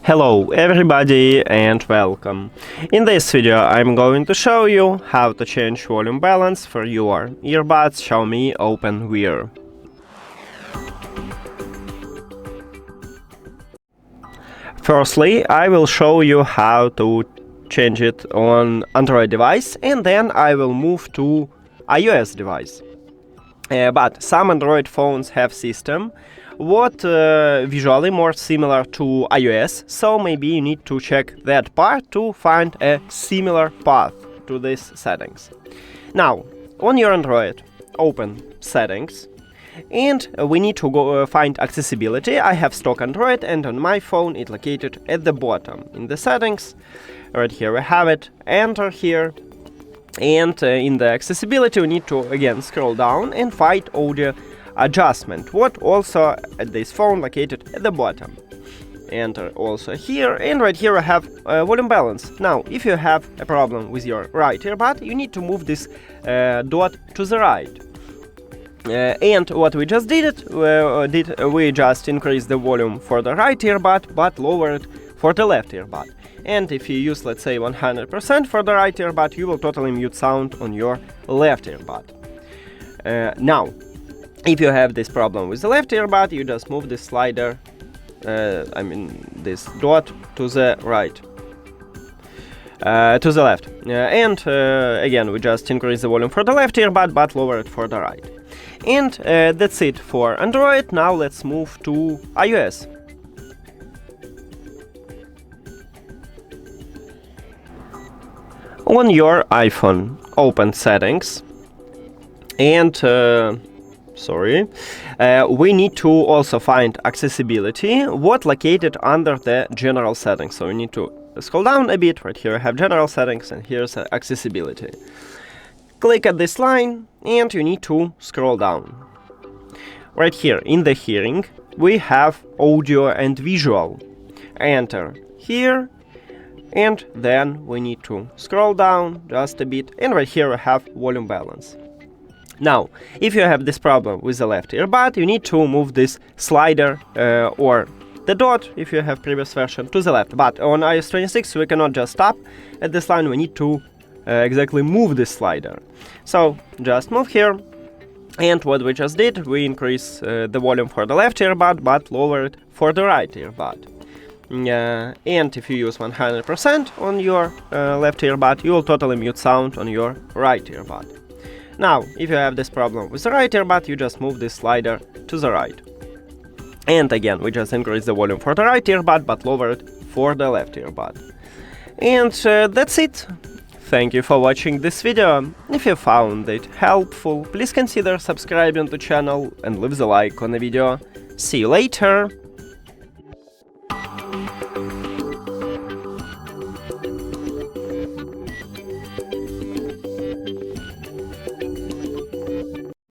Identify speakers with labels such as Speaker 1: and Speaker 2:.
Speaker 1: Hello everybody and welcome. In this video I'm going to show you how to change volume balance for your earbuds XIAOMI OpenWear. Firstly, I will show you how to change it on Android device, and then I will move to iOS device. But some Android phones have system what visually more similar to iOS, so maybe you need to check that part to find a similar path to these settings. Now, on your Android, open Settings, and we need to go find accessibility. I have stock Android, and on my phone it's located at the bottom in the settings. Right here we have it. Enter here. And in the accessibility we need to again scroll down and find audio adjustment, what also at this phone located at the bottom. Enter also here, and right here I have volume balance. Now, if you have a problem with your right earbud, you need to move this dot to the right. And what we just did, we just increased the volume for the right earbud, but lowered for the left earbud. And if you use, let's say, 100% for the right earbud, you will totally mute sound on your left earbud. Now, if you have this problem with the left earbud, you just move this slider, this dot to the right, to the left. And again, we just increase the volume for the left earbud, but lower it for the right. And that's it for Android. Now let's move to iOS. On your iPhone, open Settings, and we need to also find accessibility, what located under the general settings. So we need to scroll down a bit. Right here I have general settings, and here's accessibility. Click at this line, and you need to scroll down. Right here in the hearing we have audio and visual. Enter here. And then we need to scroll down just a bit, and right here I have volume balance. Now, if you have this problem with the left earbud, you need to move this slider or the dot, if you have previous version, to the left. But on iOS 26 we cannot just stop at this line, we need to exactly move this slider. So just move here, and what we just did, we increase the volume for the left earbud, but lower it for the right earbud. And if you use 100% on your left earbud, you will totally mute sound on your right earbud. Now, if you have this problem with the right earbud, you just move this slider to the right. And again, we just increase the volume for the right earbud, but lower it for the left earbud. And that's it. Thank you for watching this video. If you found it helpful, please consider subscribing to the channel and leave the like on the video. See you later!